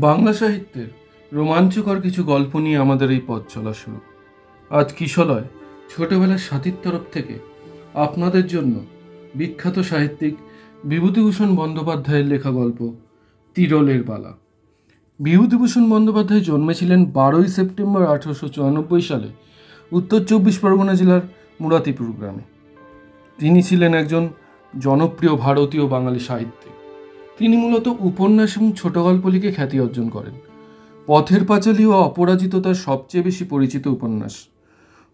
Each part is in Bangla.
বাংলা সাহিত্যের রোমাঞ্চকর কিছু গল্প নিয়ে আমাদের এই পথ চলা শুরু। আজ কিশলয় ছোটবেলার সাথীর তরফ থেকে আপনাদের জন্য বিখ্যাত সাহিত্যিক বিভূতিভূষণ বন্দ্যোপাধ্যায়ের লেখা গল্প তিরলের বালা। বিভূতিভূষণ বন্দ্যোপাধ্যায় জন্মেছিলেন 12ই সেপ্টেম্বর 1894 সালে উত্তর 24 পরগনা জেলার মুরাতিপুর গ্রামে। তিনি ছিলেন একজন জনপ্রিয় ভারতীয় বাঙালি সাহিত্যিক। তিনি মূলত উপন্যাস এবং ছোট গল্প লিখে খ্যাতি অর্জন করেন। পথের পাঁচালী ও অপরাজিত তার সবচেয়ে বেশি পরিচিত উপন্যাস।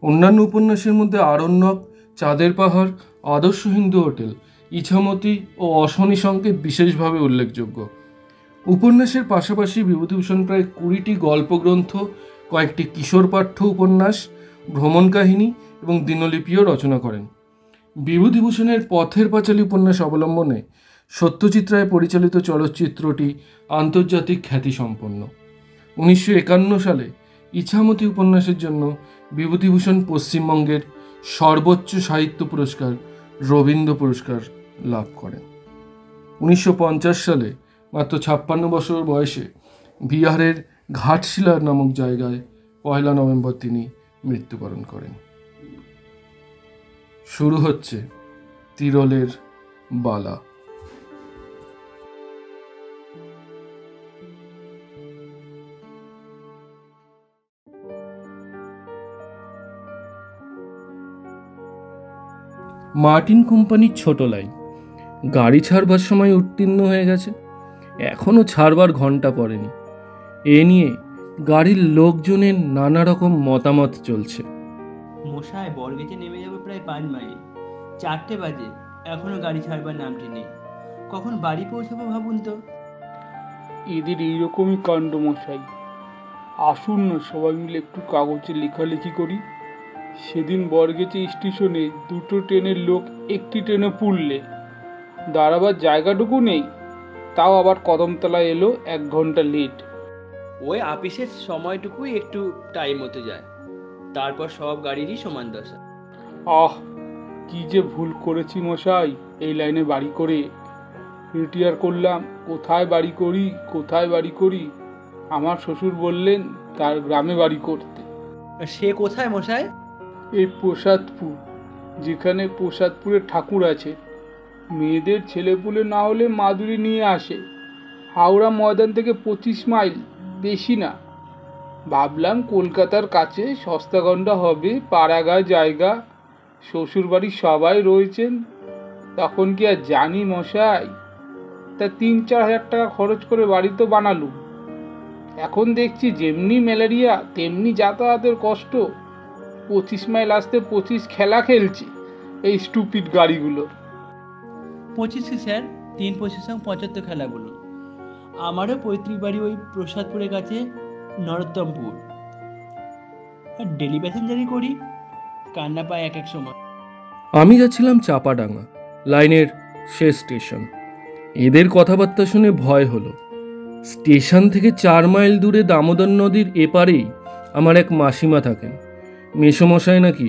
অন্যান্য উপন্যাসের মধ্যে আরণ্যক, চাঁদের পাহাড়, আদর্শ হিন্দু হোটেল, ইছামতি ও অশনি সংকেত বিশেষভাবে উল্লেখযোগ্য। উপন্যাসের পাশাপাশি বিভূতিভূষণ প্রায় 20টি গল্পগ্রন্থ, কয়েকটি কিশোর পাঠ্য উপন্যাস, ভ্রমণ কাহিনী এবং দিনলিপিও রচনা করেন। বিভূতিভূষণের পথের পাঁচালী উপন্যাস অবলম্বনে সত্যজিৎ রায় পরিচালিত চলচ্চিত্রটি আন্তর্জাতিক খ্যাতিসম্পন্ন। 1951 সালে ইছামতি উপন্যাসের জন্য বিভূতিভূষণ পশ্চিমবঙ্গের সর্বোচ্চ সাহিত্য পুরস্কার রবীন্দ্র পুরস্কার লাভ করেন। 1950 সালে মাত্র 56 বছর বয়সে বিহারের ঘাটশিলা নামক জায়গায় 1 নভেম্বর তিনি মৃত্যুবরণ করেন। শুরু হচ্ছে তিরলের বালা। মার্টিন কোম্পানির ছোট লাইন। গাড়ি ছাড়বার সময় উত্তীর্ণ হয়ে গেছে, এখনও ছাড়বার ঘন্টা পড়েনি। এ নিয়ে গাড়ির লোকজনের নানা রকম মতামত চলছে। মশাই, বরগেছে নেমে যাবে প্রায় 5 মাইল, 4টে বাজে, এখনো গাড়ি ছাড়বার নামটি নেই। কখন বাড়ি পৌঁছাবো ভাবুন তো। এদের এইরকমই কাণ্ড মশাই। আসুন না সবাই মিলে একটু কাগজে লেখালেখি করি। সেদিন বরগেছে স্টেশনে 2টো ট্রেনের লোক একটি ট্রেনে পুড়লে দাঁড়াবার জায়গাটুকু নেই, তাও আবার কদমতলায় এলো 1 ঘন্টা লেট। ওই আপিসের সময়টুকুই একটু টাইম মতো যায়, তারপর সব গাড়িরই সমান দশা। কি যে ভুল করেছি মশাই, এই লাইনে বাড়ি করে রিটায়ার করলাম। কোথায় বাড়ি করি। আমার শ্বশুর বললেন তার গ্রামে বাড়ি করতে। সে কোথায় মশাই? এই প্রসাদপুর, যেখানে প্রসাদপুরের ঠাকুর আছে। মেয়েদের ছেলেপুলে না হলে মাদুরি নিয়ে আসে। হাওড়া ময়দান থেকে 25 মাইল, বেশি না। ভাবলাম কলকাতার কাছে সস্তাগন্ডা হবে, পাড়াগায় জায়গা, শ্বশুরবাড়ির সবাই রয়েছেন। তখন কি আর জানি মশাই, তা 3-4 হাজার টাকা খরচ করে বাড়ি তো বানালুম। এখন দেখছি যেমনি ম্যালেরিয়া তেমনি যাতায়াতের কষ্ট। 25 মাইল আসতে 25 খেলা খেলছে এই স্টুপিড গাড়িগুলো। 25 স্যার, 3-25 75 খেলাগুলো। আমারও পৈতৃক বাড়ি ওই প্রসাদপুরের কাছে নরোত্তমপুর। আর ডেলি প্যাসেঞ্জারই করি, কান্না পায় এক সময়। আমি যাচ্ছিলাম চাপাডাঙ্গা, লাইনের শেষ স্টেশন। এদের কথাবার্তা শুনে ভয় হলো। স্টেশন থেকে 4 মাইল দূরে দামোদর নদীর এপারেই আমার এক মাসিমা থাকেন। মেসোমশাই নাকি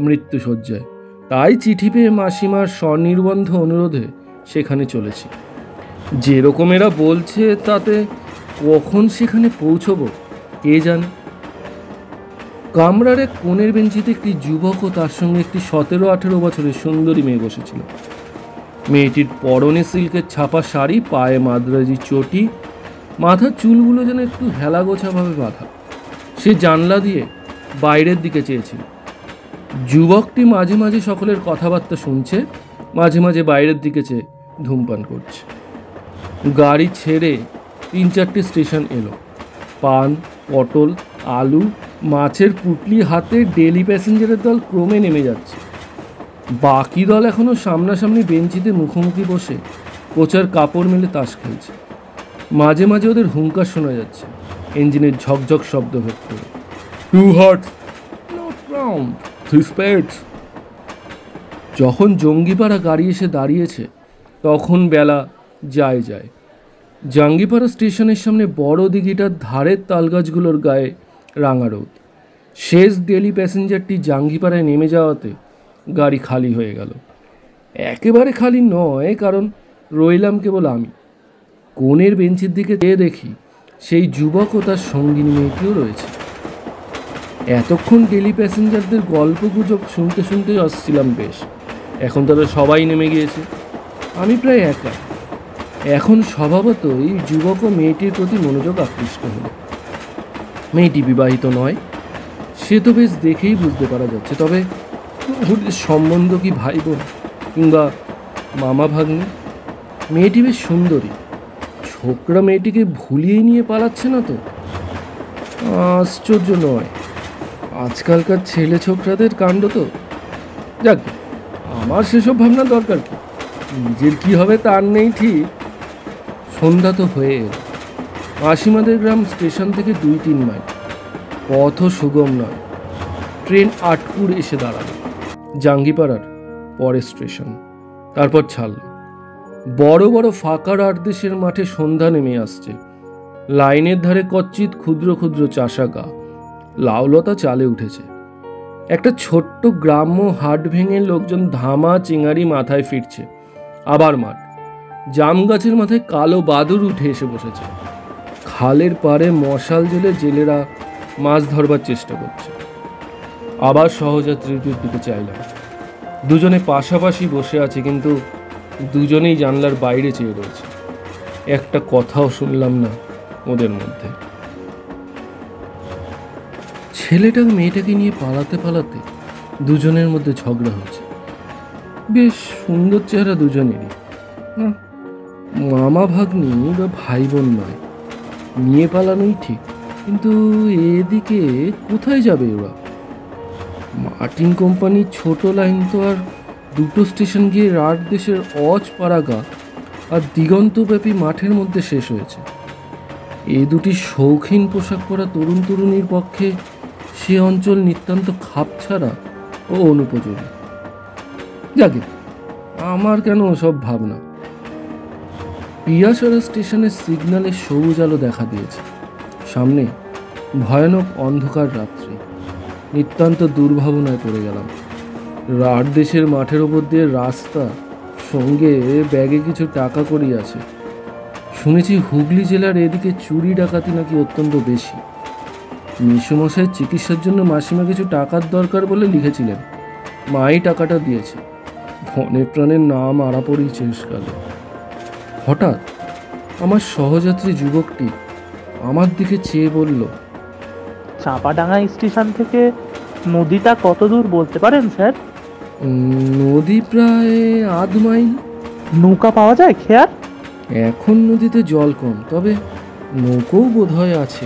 মৃত্যুশয্যায়, তাই চিঠি পেয়ে মাসিমার স্বনির্বন্ধ অনুরোধে সেখানে চলেছি। যেরকম এরা বলছে তাতে কখন সেখানে পৌঁছবো কে জানে। কামরার এক কোণের বেঞ্চিতে একটি যুবক ও তার সঙ্গে একটি 17-18 বছরের সুন্দরী মেয়ে বসেছিল। মেয়েটির পরনে সিল্কের ছাপা শাড়ি, পায়ে মাদ্রাজি চটি, মাথার চুলগুলো যেন একটু হেলাগোছাভাবে বাঁধা। সে জানলা দিয়ে বাইরের দিকে চেয়েছিল। যুবকটি মাঝে মাঝে সকলের কথাবার্তা শুনছে, মাঝে মাঝে বাইরের দিকে চেয়ে ধূমপান করছে। গাড়ি ছেড়ে 3-4টে স্টেশন এলো। পান, পটল, আলু, মাছের পুটলি হাতে ডেলি প্যাসেঞ্জারের দল ক্রমে নেমে যাচ্ছে। বাকি দল এখনো সামনাসামনি বেঞ্চিতে মুখোমুখি বসে কোচার কাপড় মেলে তাস খেলছে। মাঝে মাঝে ওদের হুঙ্কার শোনা যাচ্ছে, ইঞ্জিনের ঝকঝক শব্দ ভেদ করে। 2 hearts, not round, 3 spades। যখন জঙ্গিপাড়া গাড়ি এসে দাঁড়িয়েছে তখন বেলা যায়। জাঙ্গিপাড়া স্টেশনের সামনে বড় দিঘিটার ধারের তালগাছগুলোর গায়ে রাঙা রোদ। শেষ ডেলি প্যাসেঞ্জারটি জাঙ্গিপাড়ায় নেমে যাওয়াতে গাড়ি খালি হয়ে গেল। একেবারে খালি নয়, কারণ রইলাম কেবল আমি। কোণের বেঞ্চের দিকে চেয়ে দেখি সেই যুবক ও তার সঙ্গিনী মেয়েটিও রয়েছে। এতক্ষণ ডেলি প্যাসেঞ্জারদের গল্পগুজব শুনতে শুনতেই আসছিলাম বেশ। এখন তারা সবাই নেমে গিয়েছে, আমি প্রায় একা। এখন স্বভাবতই যুবক ও মেয়েটির প্রতি মনোযোগ আকৃষ্ট হলো। মেয়েটি বিবাহিত নয়, সে তো বেশ দেখেই বুঝতে পারা যাচ্ছে। তবে ওদের সম্বন্ধ কি ভাই বোন কিংবা মামা ভাগ্নে? মেয়েটি বেশ সুন্দরী। ছোকরা মেয়েটিকে ভুলিয়ে নিয়ে পালাচ্ছে না তো? আশ্চর্য নয়, আজকালকার ছেলে ছোকরাদের কাণ্ড তো। যাক, আমার সেসব ভাবনা দরকার কি, নিজের কি হবে তার নেই ঠিক। সন্ধ্যা তো হয়ে এল। মাসিমাদের গ্রাম স্টেশন থেকে 2-3 মাইল, পথও সুগম নয়। ট্রেন আটপুর এসে দাঁড়ালো, জাঙ্গিপাড়ার পরের স্টেশন। তারপর ছাড়ল। বড় বড় ফাঁকা আটদেশের মাঠে সন্ধ্যা নেমে আসছে। লাইনের ধারে কচ্চিৎ ক্ষুদ্র ক্ষুদ্র চাষা গা, লাউলতা চালে উঠেছে। একটা ছোট্ট গ্রাম্য হাট ভেঙে লোকজন ধামা চিঙারি মাথায় ফিরছে। আবার মাঠ, জাম গাছের মাথায় কালো বাদুর উঠে এসে বসেছে। খালের পাড়ে মশাল জ্বেলে জেলেরা মাছ ধরবার চেষ্টা করছে। আবার সহযাত্রীদের দিকে চাইলাম। দুজনে পাশাপাশি বসে আছে, কিন্তু দুজনেই জানলার বাইরে চেয়ে রয়েছে। একটা কথাও শুনলাম না ওদের মধ্যে। ছেলেটা মেয়েটাকে নিয়ে পালাতে পালাতে দুজনের মধ্যে ঝগড়া হচ্ছে। বেশ সুন্দর চেহারা দুজনেরই, না মামা ভাগ্নি বা ভাই বোন নয়। নিয়ে পালানোই ঠিক, কিন্তু এদিকে কোথায় যাবে ওরা? মার্টিন কোম্পানির ছোট লাইন তো আর 2টো স্টেশন গিয়ে রাট দেশের অজ পাড়াগা আর দিগন্তব্যাপী মাঠের মধ্যে শেষ হয়েছে। এই দুটি শৌখিন পোশাক পরা তরুণ তরুণীর পক্ষে সে অঞ্চল নিতান্ত খাপছাড়া ও অনুপযোগী। যাকে, আমার কেন ওসব ভাবনা। পিয়াসরা স্টেশনের সিগন্যালে সবুজ আলো দেখা দিয়েছে। সামনে ভয়ানক অন্ধকার রাত্রি। নিতান্ত দুর্ভাবনায় পড়ে গেলাম। রাট দেশের মাঠের ওপর দিয়ে রাস্তা, সঙ্গে ব্যাগে কিছু টাকা কড়ি আছে। শুনেছি হুগলি জেলার এদিকে চুরি ডাকাতি নাকি অত্যন্ত বেশি। মিশুমশাইয়ের চিকিৎসার জন্য মাসিমা কিছু টাকার দরকার বলে লিখেছিলেন। মাই টাকাটা দিয়েছে। ধনে প্রাণের নাম আড়া পড়েই শেষকালে। হঠাৎ আমার সহযাত্রী যুবকটি আমার দিকে চেয়ে বলল, চাঁপাডাঙ্গা স্টেশন থেকে নদীটা কত দূর বলতে পারেন স্যার? নদী প্রায় 1/2 মাইল। নৌকা পাওয়া যায় খেয়ার? এখন নদীতে জল কম, তবে নৌকোও বোধহয় আছে।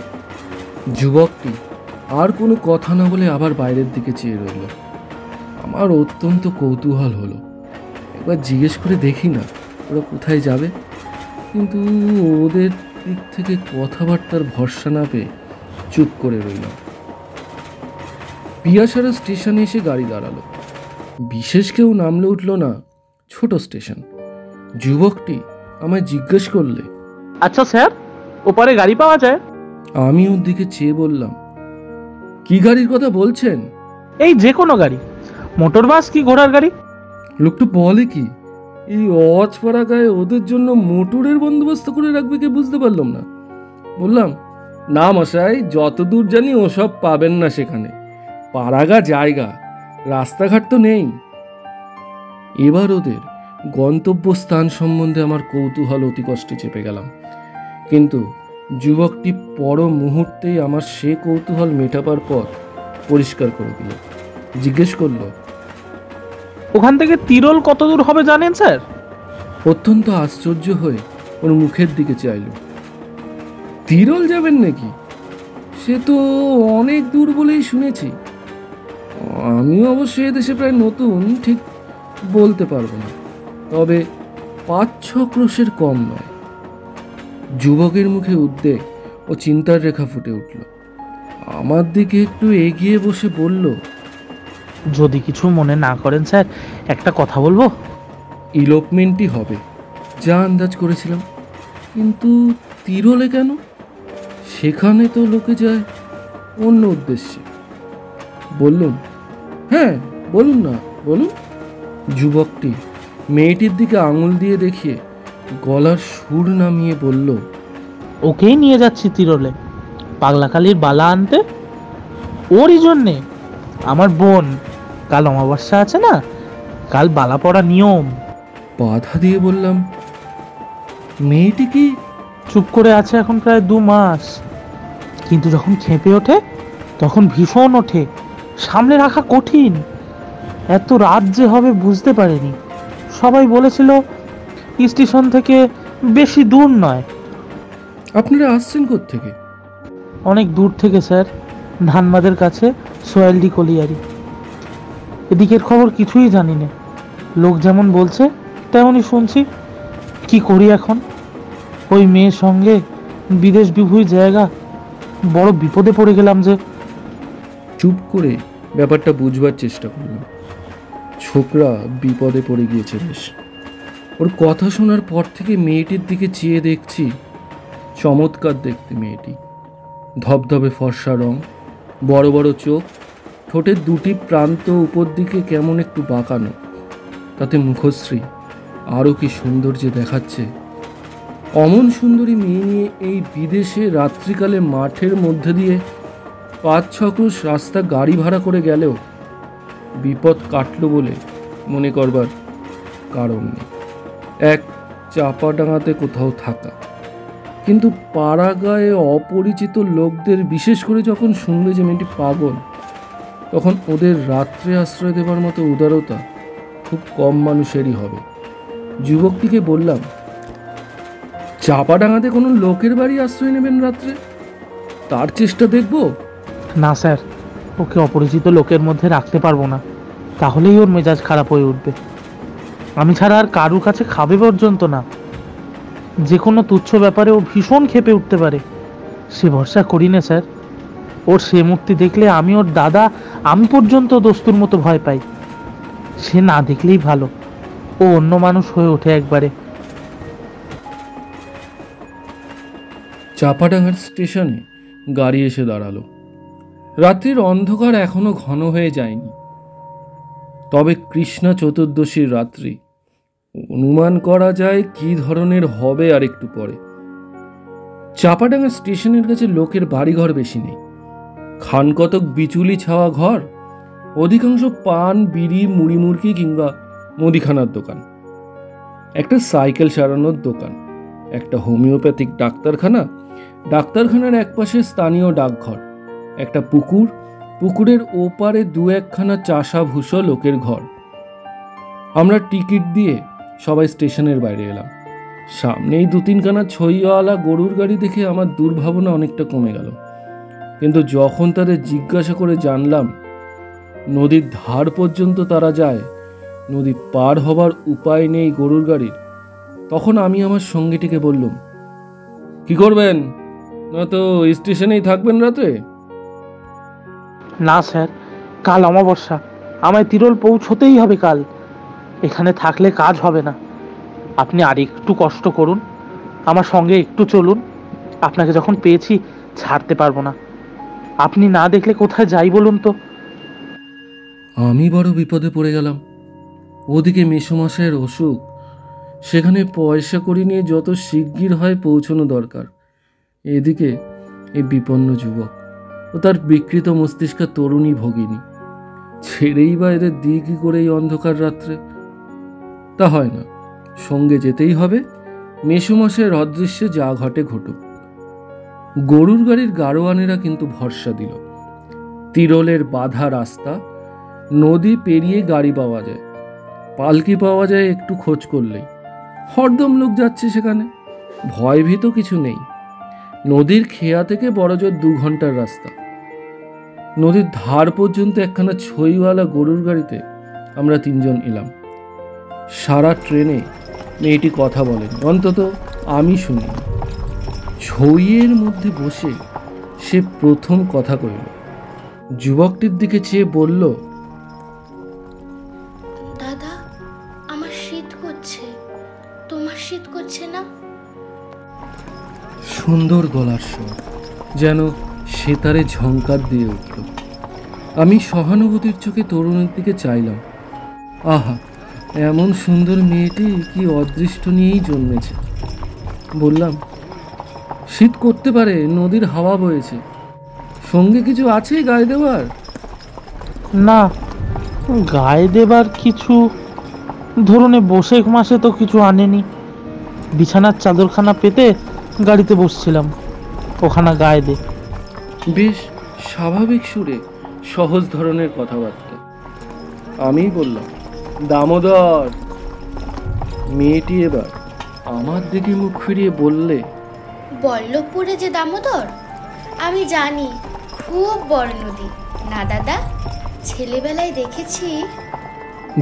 যুবকটি আর কোনো কথা না বলে আবার বাইরের দিকে চেয়ে রইল। আমার অত্যন্ত কৌতূহল হলো, একবার জিজ্ঞেস করে দেখি না ওরা কোথায় যাবে। কিন্তু ওদের দিক থেকে কথাবার্তার ভরসা না পেয়ে চুপ করে রইলাম। পিয়াসারা স্টেশনে এসে গাড়ি দাঁড়ালো। বিশেষ কেউ নামলে উঠল না, ছোট স্টেশন। যুবকটি আমায় জিজ্ঞেস করলে, আচ্ছা স্যার, ওপারে গাড়ি পাওয়া যায়? আমি ওর দিকে চেয়ে বললাম, কি গাড়ির কথা বলছেন? এই যে কোনো গাড়ি, মোটর বাস কি ঘোড়ার গাড়ি? লোকটা বলে কি, এই অজপাড়া গায়ে ওদের জন্য মোটরের বন্দোবস্ত করে রাখবে কে বুঝতে পারলাম না। বললাম, না মশাই, যতদূর জানি ওসব পাবেন না সেখানে। পাড়াগা জায়গা, রাস্তাঘাট তো নেই। এবার ওদের গন্তব্যস্থান সম্বন্ধে আমার কৌতূহল অতি কষ্টে চেপে গেলাম, কিন্তু যুবকটি পর মুহূর্তেই আমার সে কৌতূহল মেটাবার পথ পরিষ্কার করে দিল। জিজ্ঞেস করল, ওখান থেকে তিরোল কত দূর হবে জানেন স্যার? অত্যন্ত আশ্চর্য হয়ে ওর মুখের দিকে চাইল। তিরোল যাবেন নাকি? সে তো অনেক দূর বলেই শুনেছি। আমিও অবশ্য এদেশে প্রায় নতুন, ঠিক বলতে পারবো না, তবে 5-6 ক্রোশের কম নয়। যুবকের মুখে উদ্বেগ ও চিন্তার রেখা ফুটে উঠল। আমার দিকে একটু এগিয়ে বসে বলল, যদি কিছু মনে না করেন স্যার, একটা কথা বলবো। ইলোপমেন্টই হবে যা আন্দাজ করেছিলাম, কিন্তু তিরোলে কেন? সেখানে তো লোকে যায় অন্য উদ্দেশ্যে। বললুম, হ্যাঁ বলুন না, বলুন। যুবকটি মেয়েটির দিকে আঙুল দিয়ে দেখিয়ে গলার সুর নামিয়ে বলল, ওকেই নিয়ে যাচ্ছি তিরলে পাগলাকালির বালা আনতে। ওরই জন্যে আমার বোন, কাল অমাবস্যা আছে না, কাল বালা পড়া নিয়ম। বাধা দিয়ে বললাম, মেয়েটি কি? চুপ করে আছে এখন প্রায় 2 মাস, কিন্তু যখন খেপে ওঠে তখন ভীষণ ওঠে, সামলে রাখা কঠিন। এত রাত যে হবে বুঝতে পারেনি। সবাই বলেছিল স্টেশন থেকে বেশি দূর নয়। আপনারা আসছেন কোত্থেকে? অনেক দূর থেকে স্যার, ধানবাদের কাছে সোয়ালডি কলিয়ারি। এদিকের খবর কিছুই জানি না, লোক যেমন বলছে তেমনই শুনছি। কি করি এখন? ওই মেয়ের সঙ্গে বিদেশ বিভূই জায়গা, বড় বিপদে পড়ে গেলাম যে। চুপ করে ব্যাপারটা বুঝবার চেষ্টা করলাম। ছোকরা বিপদে পড়ে গিয়েছে বেশ। ওর কথা শোনার পর থেকে মেয়েটির দিকে চেয়ে দেখছি। চমৎকার দেখতে মেয়েটি, ধবধবে ফর্সা রং, বড় বড় চোখ, ঠোঁটের দুটি প্রান্ত উপর দিকে কেমন একটু বাঁকানো, তাতে মুখশ্রী আরও কি সৌন্দর্য দেখাচ্ছে। অমন সুন্দরী মেয়ে নিয়ে এই বিদেশে রাত্রিকালে মাঠের মধ্যে দিয়ে 5-6 ক্রোশ রাস্তা গাড়ি ভাড়া করে গেলেও বিপদ কাটল বলে মনে করবার কারণ নেই। এক চাপাডাঙাতে কোথাও থাকা, কিন্তু পাড়া গায়ে অপরিচিত লোকদের, বিশেষ করে যখন শুনবে যে মেয়েটি পাগল, তখন ওদের রাত্রে আশ্রয় দেবার মতো উদারতা খুব কম মানুষেরই হবে। যুবকটিকে বললাম, চাপাডাঙাতে কোনো লোকের বাড়ি আশ্রয় নেবেন রাত্রে? তার চেষ্টা দেখব। না স্যার, ওকে অপরিচিত লোকের মধ্যে রাখতে পারবো না, তাহলেই ওর মেজাজ খারাপ হয়ে উঠবে। আমি ছাড়া আর কারুর কাছে খাবে পর্যন্ত না। যে কোনো তুচ্ছ ব্যাপারে ও ভীষণ ক্ষেপে উঠতে পারে, সে ভরসা করি না স্যার। ওর সে মূর্তি দেখলে আমি, ওর দাদা, আমি পর্যন্ত দস্তুর মতো ভয় পাই। সে না দেখলেই ভালো, ও অন্য মানুষ হয়ে ওঠে একবারে। চাপাডাঙ্গার স্টেশনে গাড়ি এসে দাঁড়ালো। রাত্রির অন্ধকার এখনো ঘন হয়ে যায়নি, তবে কৃষ্ণা চতুর্দশীর রাত্রি, অনুমান করা যায় কি ধরনের হবে আর একটু পরে। চাপাডাঙ্গা স্টেশনের কাছে লোকের বাড়িঘর বেশি নেই, খানকতক বিচুলি ছাওয়া ঘর, অধিকাংশ পান, বিড়ি, মুড়ি মুড়কি কিংবা মুদিখানার দোকান, একটা সাইকেল সারানোর দোকান, একটা হোমিওপ্যাথিক ডাক্তারখানা, ডাক্তারখানার একপাশে স্থানীয় ডাকঘর, একটা পুকুর, পুকুরের ওপারে 2-1খানা চাষা ভুষো লোকের ঘর। আমরা টিকিট দিয়ে সবাই স্টেশনের বাইরে এলাম। সামনেই 2-3খানা ছইওয়ালা গরুর গাড়ি দেখে আমার দুর্ভাবনা অনেকটা কমে গেল। কিন্তু যখন তাদের জিজ্ঞাসা করে জানলাম নদীর ধার পর্যন্ত তারা যায়, নদী পার হবার উপায় নেই গরুর গাড়ির, তখন আমি আমার সঙ্গীটিকে বললাম, কি করবেন? না তো স্টেশনেই থাকবেন রাতে? না স্যার, কাল অমাবস্যা, আমায় তিরল পৌঁছতেই হবে কাল। এখানে থাকলে কাজ হবে না। আপনি আর একটু কষ্ট করুন, আমার সঙ্গে একটু চলুন। আপনাকে যখন পেয়েছি ছাড়তে পারবো না। আপনি না দেখলে কোথায় যাই বলুন তো? আমি বড় বিপদে পড়ে গেলাম। ওদিকে মেসোমশাইয়ের অসুখ, সেখানে পয়সা কড়ি নিয়ে যত শিগগির হয় পৌঁছানো দরকার। এদিকে এই বিপন্ন যুবক ও তার বিকৃত মস্তিষ্কা তরুণী ভগিনী, ছেড়েই বা এদের দিই কি করে এই অন্ধকার রাত্রে? তা হয় না, সঙ্গে যেতেই হবে। মেসোমশাইয়ের অদৃশ্যে যা ঘটে ঘটুক। গরুর গাড়ির গাড়োয়ানেরা কিন্তু ভরসা দিল। তিরলের বাধা রাস্তা, নদী পেরিয়ে গাড়ি পাওয়া যায়, পালকি পাওয়া যায় একটু খোঁজ করলেই। হরদম লোক যাচ্ছে সেখানে, ভয়ভীত কিছু নেই। নদীর খেয়া থেকে বড়জোর 2 ঘন্টার রাস্তা। নদীর ধার পর্যন্ত একখানা ছইওয়ালা গরুর গাড়িতে আমরা 3 জন এলাম। সারা ট্রেনে মেয়েটি কথা বলেন, অন্তত আমি শুনি। ছইয়ের মধ্যে বসে সে প্রথম কথা কইল। যুবকটির দিকে চেয়ে বলল, দাদা, আমার শীত করছে, তোমার শীত করছে না? সুন্দর গলার স্বর, যেন সেতারে ঝংকার দিয়ে উঠল। আমি সহানুভূতির চোখে তরুণের দিকে চাইলাম। আহা, এমন সুন্দর মেয়েটি কি অদৃষ্ট নিয়েই জন্মেছে। বললাম, শীত করতে পারে, নদীর হাওয়া বয়েছে। সঙ্গে কিছু আছে গায়ে দেওয়ার? না, গায়ে দেবার কিছু ধরুন বসে মাসে তো কিছু আনেনি। বিছানার চাদরখানা পেতে গাড়িতে বসছিলাম, ওখানা গায়ে দে। বেশ স্বাভাবিক সুরে সহজ ধরনের কথাবার্তা। আমি বললাম, দামোদর। মেয়েটি এবার আমার দিকে মুখ ফিরিয়ে বললে, বল্লভপুরে যে দামোদর, আমি জানি, খুব বড় নদী না দাদা? ছেলেবেলায় দেখেছি।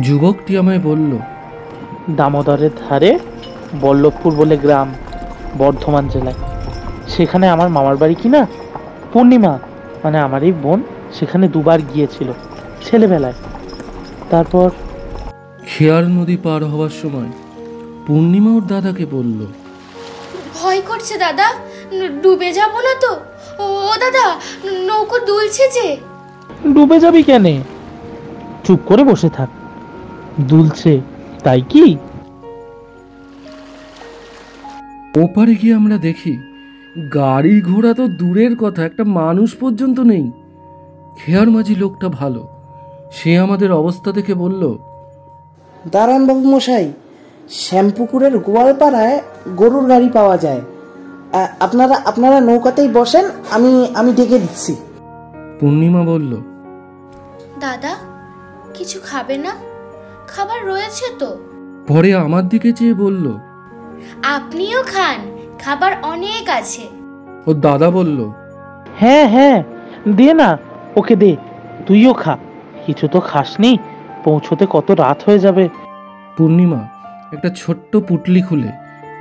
যুবকটি আমায় বলল, দামোদরের ধারে বল্লভপুর বলে গ্রাম, বর্ধমান জেলায়। সেখানে আমার মামার বাড়ি কিনা। পূর্ণিমা মানে আমার এই বোন সেখানে দুবার গিয়েছিল ছেলেবেলায়। তারপর খেয়ার নদী পার হওয়ার সময় পূর্ণিমা ওর দাদাকে বলল, ভয় করছে দাদা, ডুবে যাব না তো? ও দাদা, নৌকো দুলছে যে। ডুবে যাবি কেন? চুপ করে বসে থাক, দুলছে তাই কি? ওপারে গিয়ে আমরা দেখি গাড়ি ঘোড়া তো দূরের কথা, একটা মানুষ পর্যন্ত নেই। খেয়ার মাঝি লোকটা ভালো, সে আমাদের অবস্থা দেখে বলল, দাঁড়ান বাবু মশাই, শ্যামপুকুরের গোয়ালপাড়ায় গরুর গাড়ি পাওয়া যায়। আপনারা আপনারা নৌকাতেই বসেন, আমি ডেকে দিচ্ছি। পূর্ণিমা বলল, দাদা, কিছু খাবে না? খাবার রয়েছে তো। পরে আমার দিকে চেয়ে বলল, আপনিও খান, খাবার অনেক আছে। ওর দাদা বলল, হ্যাঁ হ্যাঁ, দে না, ওকে দে, তুইও খা। কিছু তো খাসনি, পৌঁছতে কত রাত হয়ে যাবে। পূর্ণিমা একটা ছোট্ট পুটলি খুলে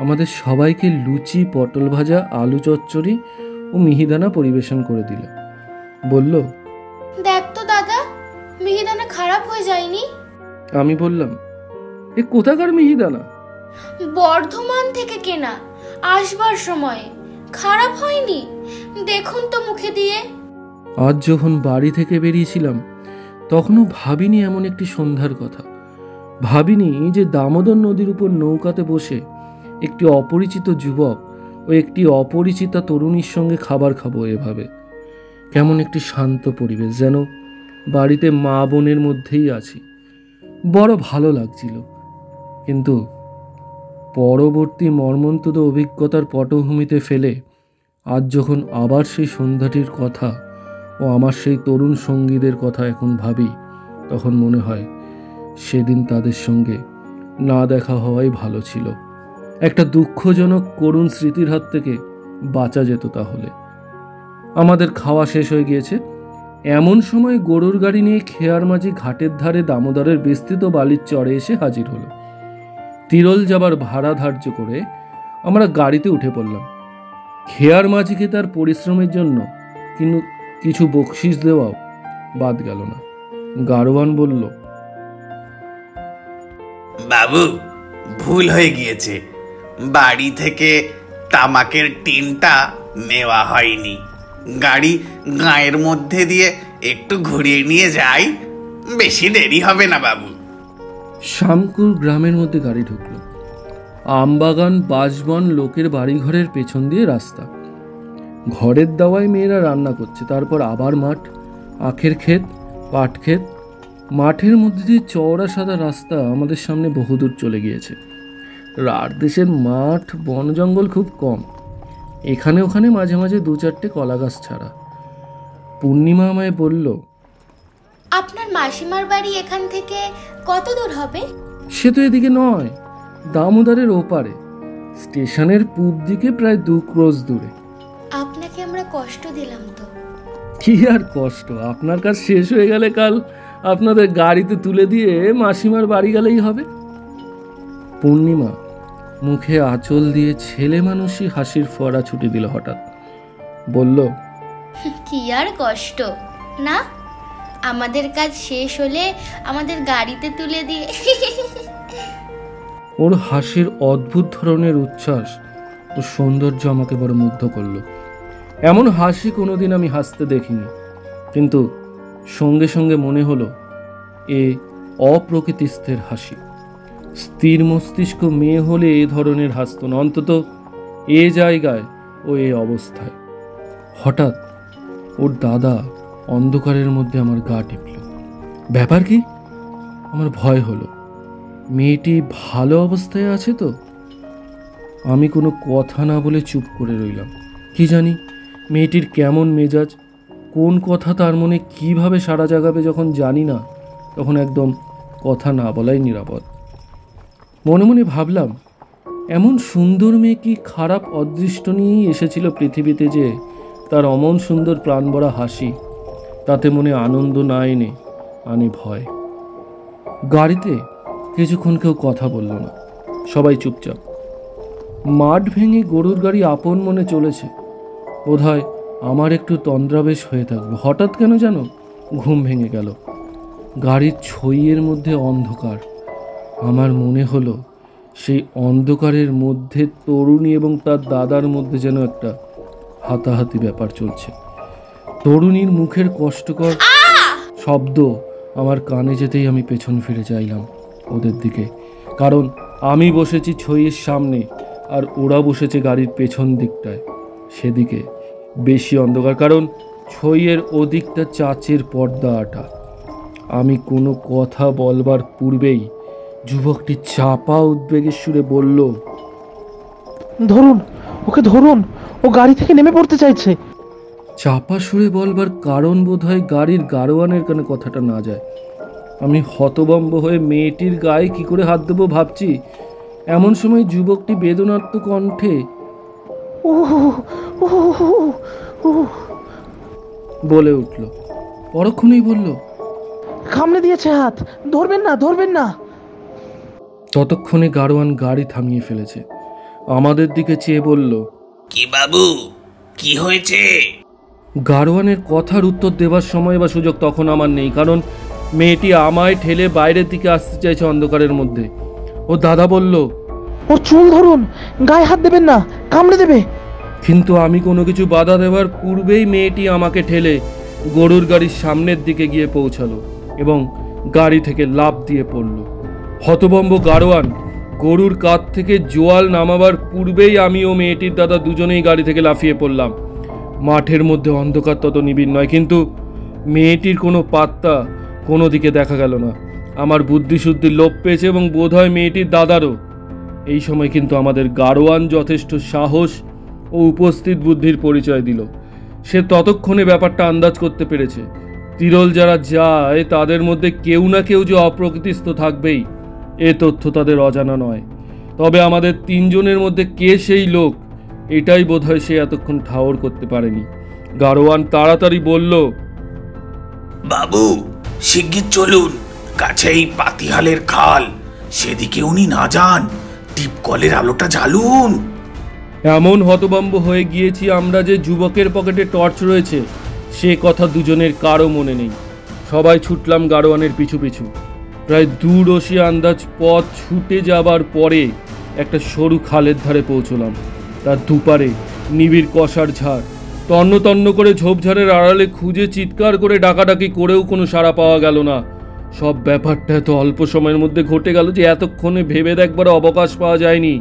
আমাদের সবাইকে লুচি, পটল ভাজা, আলু চচ্চড়ি ও মিহিদানা পরিবেশন করে দিল। বলল, দেখ তো দাদা, মিহিদানা খারাপ হয়ে যায়নি? আমি বললাম, এ কোথাকার মিহিদানা? বর্ধমান থেকে কেনা, আসবার সময়ে। খারাপ হয়নি, দেখুন তো মুখে দিয়ে। আজ যখন বাড়ি থেকে বেরিয়েছিলাম তখনও ভাবিনি এমন একটি সন্ধ্যার কথা। ভাবিনি যে দামোদর নদীর উপর নৌকাতে বসে একটি অপরিচিত যুবক ও একটি অপরিচিতা তরুণীর সঙ্গে খাবার খাবো এভাবে। কেমন একটি শান্ত পরিবেশ, যেন বাড়িতে মা বোনের মধ্যেই আছি। বড় ভালো লাগছিল। কিন্তু পরবর্তী মর্মন্তুদ অভিজ্ঞতার পটভূমিতে ফেলে আজ যখন আবার সেই সন্ধ্যাটির কথা ও আমার সেই তরুণ সঙ্গীদের কথা এখন ভাবি, তখন মনে হয় সেদিন তাদের সঙ্গে না দেখা হওয়াই ভালো ছিল। একটা দুঃখজনক করুণ স্মৃতির হাত থেকে বাঁচা যেত তাহলে। আমাদের খাওয়া শেষ হয়ে গিয়েছে। এমন সময় গরুর গাড়ি নিয়ে খেয়ার মাঝি ঘাটের ধারে দামোদরের বিস্তৃত বালির চরে এসে হাজির হলো। তিরল যাবার ভাড়া ধার্য করে আমরা গাড়িতে উঠে পড়লাম। খেয়ার মাঝিকে তার পরিশ্রমের জন্য কিন্তু কিছু বকশিস দেওয়াও বাদ গেল না। গাড়োয়ান বলল, বাবু, ভুল হয়ে গিয়েছে, বাড়ি থেকে তামাকের টিনটা নেওয়া হয়নি। গাড়ি গাঁয়ের মধ্যে দিয়ে একটু ঘুরিয়ে নিয়ে যাই, বেশি দেরি হবে না বাবু। শ্যামকুর গ্রামের মধ্যে গাড়ি ঢুকলো। আমবাগান, বাঁশবন, লোকের বাড়িঘরের পেছন দিয়ে রাস্তা। ঘরের দাওয়ায় মেয়েরা রান্না করছে। তারপর আবার মাঠ, আখের ক্ষেত, পাট ক্ষেত। মাঠের মধ্যে দিয়ে চওড়া সাদা রাস্তা আমাদের সামনে বহুদূর চলে গিয়েছে। রার দেশের মাঠ, বন জঙ্গল খুব কম, এখানে ওখানে মাঝে মাঝে দু চারটে কলা গাছ ছাড়া। পূর্ণিমা আমায় বলল, আপনার মাসিমার বাড়ি এখান থেকে কত দূর হবে? সে তো এদিকে নয়, দামোদরের ওপারে, স্টেশনের পূব দিকে প্রায় 2 ক্রোশ দূরে। আপনাকে আমরা কষ্ট দিলাম তো? কি আর কষ্ট, আপনার কাজ শেষ হয়ে গেলে কাল আপনাদের গাড়িতে তুলে দিয়ে মাসিমার বাড়ি গেলেই হবে। পূর্ণিমা মুখে আঁচল দিয়ে ছেলে মানুষই হাসির ফোয়ারা ছুটি দিল হঠাৎ। বলল, কি আর কষ্ট না, আমাদের কাজ শেষ হলে আমাদের গাড়িতে তুলে দিয়ে। ওর হাসির অদ্ভুত ধরনের উচ্ছ্বাস ও সৌন্দর্য আমাকে বড় মুগ্ধ করলো। এমন হাসি কোনোদিন আমি হাসতে দেখিনি, কিন্তু সঙ্গে সঙ্গে মনে হলো এ অপ্রকৃতিস্থের হাসি। স্থির মস্তিষ্ক মেয়ে হলে এ ধরনের হাসত না, অন্তত এ জায়গায় ও এই অবস্থায়। হঠাৎ ওর দাদা অন্ধকারের মধ্যে আমার গা টিপল। ব্যাপার কি? আমার ভয় হলো। মেয়েটি ভালো অবস্থায় আছে তো? আমি কোনো কথা না বলে চুপ করে রইলাম। কি জানি মেয়েটির কেমন মেজাজ, কোন কথা তার মনে কিভাবে সাড়া জাগাবে যখন জানি না, তখন একদম কথা না বলাই নিরাপদ। মনে মনে ভাবলাম, এমন সুন্দর মেয়ে কি খারাপ অদৃষ্ট নিয়েই এসেছিল পৃথিবীতে যে তার অমন সুন্দর প্রাণভরা হাসি তাতে মনে আনন্দ না এনে আনে ভয়। গাড়িতে কিছুক্ষণ কেউ কথা বলল না, সবাই চুপচাপ। মাঠ ভেঙে গরুর গাড়ি আপন মনে চলেছে। বোধহয় আমার একটু তন্দ্রাবেশ হয়ে থাকবে। হঠাৎ কেন যেন ঘুম ভেঙে গেল। গাড়ির ছইয়ের মধ্যে অন্ধকার। আমার মনে হলো সেই অন্ধকারের মধ্যে তরুণী এবং তার দাদার মধ্যে যেন একটা হাতাহাতি ব্যাপার চলছে। তরুণীর মুখের কষ্টকর শব্দ আমার কানে যেতেই আমি পেছন ফিরে চাইলাম ওদের দিকে, কারণ আমি বসেছি ছইয়ের সামনে আর ওরা বসেছে গাড়ির পেছন দিকটায়। সেদিকে বেশি অন্ধকার, কারণ ছইয়ের ওদিকটা চাচের পর্দা আটা। আমি কোনো কথা বলবার পূর্বেই যুবকটি চাপা উদ্বেগের সুরে বলল, ধরুন, ওকে ধরুন, ও গাড়ি থেকে নেমে পড়তে চাইছে। চাপা সুরে বলবার কারণ বোধহয় গাড়ির গাড়োয়ানের কানে কথাটা না যায়। আমি হতভম্ব হয়ে মেয়েটির গায়ে কি করে হাত দেবো ভাবছি। এমন সময় যুবকটি বেদনার্ত কণ্ঠে বলে উঠল। পরক্ষণেই বলল, কামড়ে দিয়েছে হাত, ধরবেন না, ধরবেন না। ততক্ষণে গাড়োয়ান গাড়ি থামিয়ে ফেলেছে। আমাদের দিকে চেয়ে বলল, কি বাবু, কি হয়েছে? গাড়োয়ানের কথার উত্তর দেবার সময় বা সুযোগ তখন আমার নেই, কারণ মেয়েটি আমায় ঠেলে বাইরের দিকে আসতে চাইছে অন্ধকারের মধ্যে। ও দাদা বলল, ওর চুল ধরুন, গায়ে হাত দেবেন না, কামড়ে দেবে। কিন্তু আমি কোনো কিছু বাধা দেওয়ার পূর্বেই মেয়েটি আমাকে ঠেলে গরুর গাড়ির সামনের দিকে গিয়ে পৌঁছালো এবং গাড়ি থেকে লাফ দিয়ে পড়ল। হতভম্ব গাড়োয়ান গরুর কাঁধ থেকে জোয়াল নামাবার পূর্বেই আমি ও মেয়েটির দাদা দুজনেই গাড়ি থেকে লাফিয়ে পড়লাম। মাঠের মধ্যে অন্ধকার তত নিবিড় নয়, কিন্তু মেয়েটির কোনো পাত্তা কোনো দিকে দেখা গেল না। আমার বুদ্ধিশুদ্ধি লোপ পেয়েছে এবং বোধহয় মেয়েটির দাদারও। এই সময় কিন্তু আমাদের গাড়োয়ান যথেষ্ট সাহস ও উপস্থিত বুদ্ধির পরিচয় দিল। সে ততক্ষণে ব্যাপারটা আন্দাজ করতে পেরেছে। তিরল যারা যায় তাদের মধ্যে কেউ না কেউ যে অপ্রকৃতিস্থ থাকবেই, এ তথ্য তাদের অজানা নয়। তবে আমাদের তিনজনের মধ্যে কে সেই লোক, এটাই বোধহয় সে এতক্ষণ ঠাওর করতে পারেনি। গাড়োয়ান তাড়াতাড়ি বলল, বাবু, শিগগির চলুন, কাছেই পাতিহালের খাল, সেদিকে উনি না যান, টিপকলের আলোটা জ্বালুন। এমন হতভম্ব হয়ে গিয়েছি আমরা যে যুবকের পকেটে টর্চ রয়েছে সে কথা দুজনের কারো মনে নেই। সবাই ছুটলাম গাড়োয়ানের পিছু পিছু। প্রায় 2 আন্দাজ পথ ছুটে যাবার পরে একটা সরু খালের ধারে পৌঁছলাম। তার দুপারে নিবিড় কষার ঝাড়। তন্ন তন্ন করে ঝোপঝাড়ের আড়ালে খুঁজে চিৎকার করে ডাকাডাকি করেও কোনো সাড়া পাওয়া গেল না। সব ব্যাপারটা এত অল্প সময়ের মধ্যে ঘটে গেল যে এতক্ষণে ভেবে দেখবার অবকাশ পাওয়া যায়নি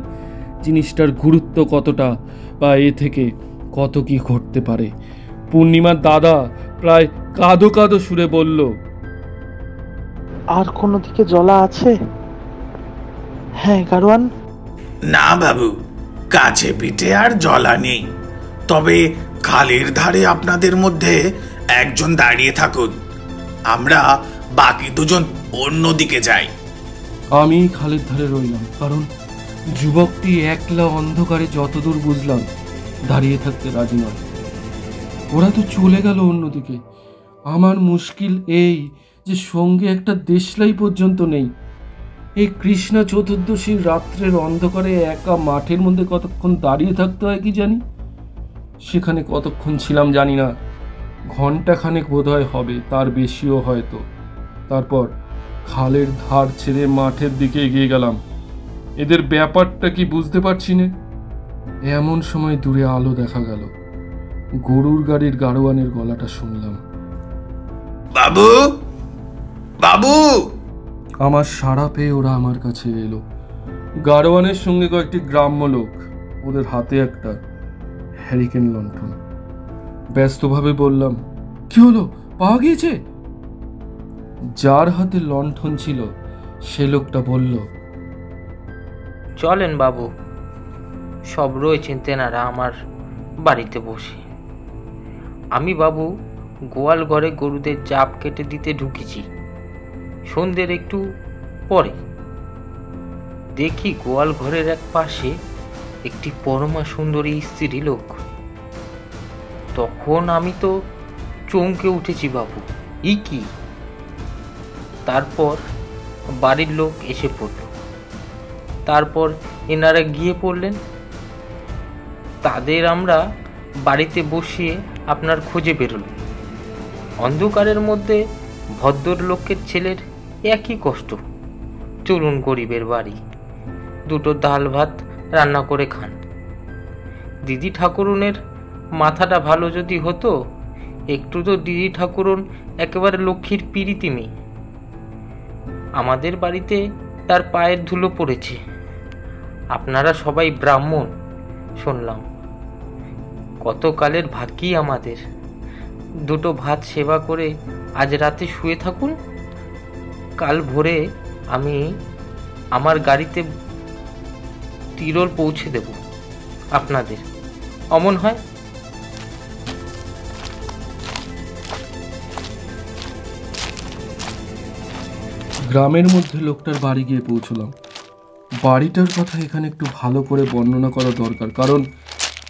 জিনিসটার গুরুত্ব কতটা, বা এ থেকে কত কি ঘটতে পারে। পূর্ণিমার দাদা প্রায় কাঁদো কাঁদো সুরে বলল, আর কোনো দিকে জলা আছে? হ্যাঁ গাড়োয়ান। না বাবু, কাছে পিঠে আর জলা নেই, তবে খালের ধারে আপনাদের মধ্যে একজন দাঁড়িয়ে থাকুন, আমরা বাকি দুজন অন্যদিকে যাই। আমি খালের ধারে রইলাম, কারণ যুবকটি একলা অন্ধকারে যতদূর বুঝলাম দাঁড়িয়ে থাকতে রাজি নয়। ওরা তো চলে গেল অন্যদিকে। আমার মুশকিল এই যে সঙ্গে একটা দেশলাই পর্যন্ত নেই। এই কৃষ্ণা চতুর্দশীর রাত্রের অন্ধকারে একা মাঠের মধ্যে কতক্ষণ দাঁড়িয়ে থাকতে হয় কি জানি। সেখানে কতক্ষণ ছিলাম জানি না, ঘন্টাখানেক বোধহয় হবে, তার বেশিও হয়তো। তারপর খালের ধার ছেড়ে মাঠের দিকে এগিয়ে গেলাম। এদের ব্যাপারটা কি বুঝতে পারছি না। এমন সময় দূরে আলো দেখা গেল। গরুর গাড়ির গাড়োয়ানের গলাটা শুনলাম, বাবু, বাবু। আমার সাড়া পেয়ে ওরা আমার কাছে এলো। গাড়োয়ানের সঙ্গে কয়েকটি গ্রাম্য লোক, ওদের হাতে একটা হ্যারিকেন লণ্ঠন। ব্যস্তভাবে বললাম, কি হলো, পাওয়া গিয়েছে? যার হাতে লণ্ঠন ছিল সে লোকটা বলল, চলেন বাবু, সব রয়েছেন তেনারা আমার বাড়িতে বসে। আমি বাবু গোয়াল ঘরে গরুদের জাপ কেটে দিতে ঢুকেছি সন্ধ্যের একটু পরে। দেখি গোয়াল ঘরের এক পাশে একটি পরমা সুন্দরী স্ত্রী লোক। তখন আমি তো চমকে উঠেছি বাবু, ই কি! তারপর বাড়ির লোক এসে পড়ল, তারপর এনারা গিয়ে পড়লেন। তাদের আমরা বাড়িতে বসিয়ে আপনার খোঁজে বেরোল। অন্ধকারের মধ্যে ভদ্রলোকের ছেলের একই কষ্ট। চলুন গরিবের বাড়ি, দুটো ডাল ভাত রান্না করে খান। দিদি ঠাকুরুনের মাথাটা ভালো যদি হতো, একটু তো দিদি ঠাকুরুন একেবারে লক্ষ্মীর পিরিতি মেয়ে। আমাদের বাড়িতে তার পায়ের ধুলো পড়েছে। আপনারা সবাই ব্রাহ্মণ শুনলাম, কতকালের ভাগ্যি আমাদের। দুটো ভাত সেবা করে আজ রাতে শুয়ে থাকুন, কাল ভোরে আমি আমার গাড়িতে তিরোল পৌঁছে দেব আপনাদের। অমন হয়? গ্রামের মধ্যে লোকটার বাড়ি গিয়ে পৌঁছলাম। বাড়িটার কথা এখানে একটু ভালো করে বর্ণনা করা দরকার, কারণ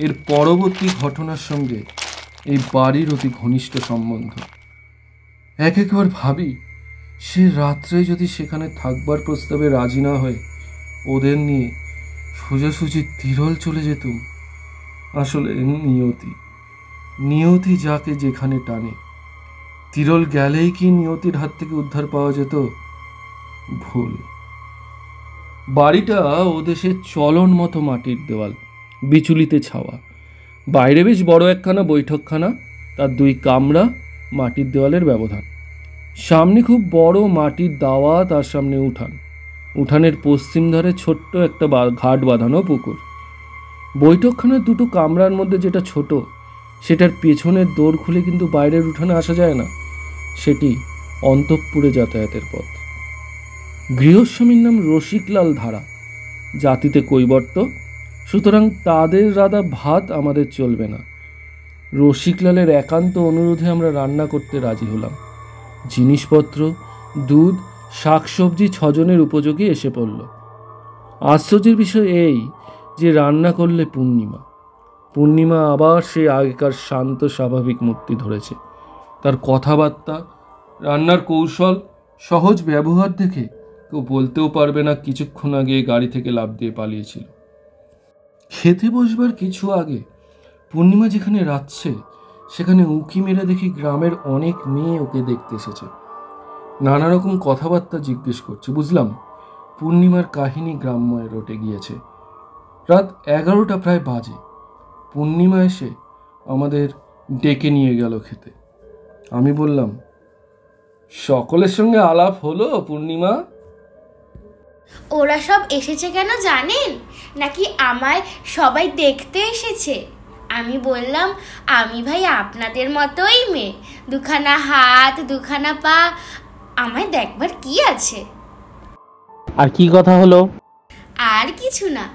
এর পরবর্তী ঘটনার সঙ্গে এই বাড়ির অতি ঘনিষ্ঠ সম্বন্ধ। একবার ভাবি, সে রাত্রে যদি সেখানে থাকবার প্রস্তাবে রাজি না হয়ে ওদের নিয়ে সোজাসুজি তিরল চলে যেতুম। আসলে নিয়তি যাকে যেখানে টানে, তিরল গেলেই কি নিয়তির হাত থেকে উদ্ধার পাওয়া যেত? ভুল। বাড়িটা ও দেশের চলন মতো মাটির দেওয়াল, বিচুলিতে ছাওয়া। বাইরে বেশ বড় একখানা বৈঠকখানা, তার 2 কামরা, মাটির দেওয়ালের ব্যবধান। সামনে খুব বড় মাটির দাওয়া, তার সামনে উঠান। উঠানের পশ্চিম ধারে ছোট্ট একটা ঘাট বাঁধানো পুকুর। বৈঠকখানার 2টো কামরার মধ্যে যেটা ছোট, সেটার পেছনের দোর খুলে কিন্তু বাইরের উঠানে আসা যায় না। সেটি অন্তঃপুরে যাতায়াতের পথ। গৃহস্বামীর নাম রসিকলাল ধারা, জাতিতে কৈবর্ত, সুতরাং তাদের রাধা ভাত আমাদের চলবে না। রসিকলালের একান্ত অনুরোধে আমরা রান্না করতে রাজি হলাম। জিনিসপত্র, দুধ, শাকসবজি 6 জনের উপযোগী এসে পড়ল। আশ্চর্যের বিষয় এই যে রান্না করলে পূর্ণিমা আবার সেই আগেকার শান্ত স্বাভাবিক মূর্তি ধরেছে। তার কথাবার্তা, রান্নার কৌশল, সহজ ব্যবহার দেখে কেউ বলতেও পারবে না কিছুক্ষণ আগে গাড়ি থেকে লাফ দিয়ে পালিয়েছিল। খেতে বসবার কিছু আগে পূর্ণিমা যেখানে রাচ্ছে, সেখানে উঁকি মেরে দেখি গ্রামের অনেক মেয়ে ওকে দেখতে এসেছে। নানা রকম কথাবার্তা জিজ্ঞেস করছে। বুঝলাম পূর্ণিমার কাহিনী গ্রাম্যয় রটে গিয়েছে। রাত 11টা প্রায় বাজে। পূর্ণিমা এসে আমাদের ডেকে নিয়ে গেল খেতে। আমি বললাম, সকলের সঙ্গে আলাপ হলো পূর্ণিমা? ওরা সব এসেছে কেন জানেন? নাকি আমায় সবাই দেখতে এসেছে? আমি বললাম, আমি ভাই আপনাদের মতোই মেয়ে, 2খানা হাত 2খানা পা, আমায় দেখবার কি আছে? আর কি কথা হলো? আর কিছু না,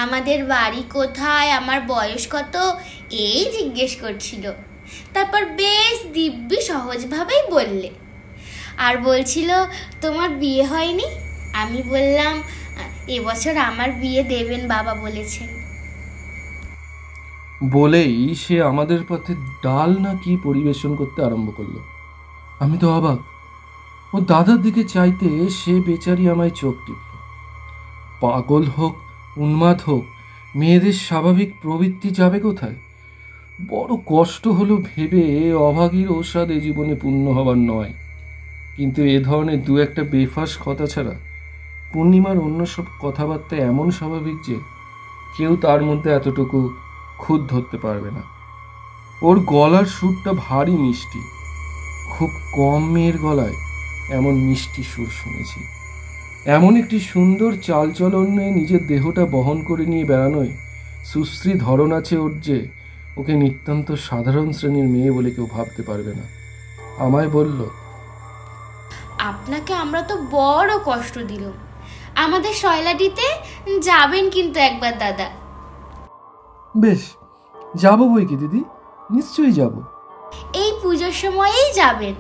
আমাদের বাড়ি কোথায়, আমার বয়স কত, এই জিজ্ঞেস করছিল। তারপর বেশ দিব্যি সহজভাবেই বললে। আর বলছিল, তোমার বিয়ে হয়নি? আমি বললাম, এবছর আমার বিয়ে দেবেন বাবা বলেছেন। বলেই সে আমাদের পথে ডাল না কি পরিবেশন করতে আরম্ভ করলো। আমি তো অবাক। ও দাদার দিকে চাইতে সে বেচারি আমায় চোখ টিপল। পাগল হোক, উন্মাদ হোক, মেয়েদের স্বাভাবিক প্রবৃত্তি যাবে কোথায়? বড় কষ্ট হলো ভেবে অভাগীর ওষাদ এ জীবনে পূর্ণ হবার নয়। কিন্তু এ ধরনের 2-একটা বেফাস কথা ছাড়া পূর্ণিমার অন্য সব কথাবার্তা এমন স্বাভাবিক যে কেউ তার মধ্যে এতটুকু খুঁত ধরতে পারবে না। ওর গলার সুরটা ভারী মিষ্টি। খুব কম মেয়ের গলায় এমন মিষ্টি সুর শুনেছি। এমন একটি সুন্দর চালচলনে নিজের দেহটা বহন করে নিয়ে বেড়ানোয় সুশ্রী ধরন আছে ওর, যে ওকে নিতান্ত সাধারণ শ্রেণীর মেয়ে বলে কেউ ভাবতে পারবে না। আমায় বলল, আপনাকে আমরা তো বড় কষ্ট দিল, আমাদের শয়লাডিতে যাবেন কিন্তু একবার দাদা। বেশ, যাবো বই কি দিদি, নিশ্চয়ই যাব। এই পুজোর সময়েই যাবেন।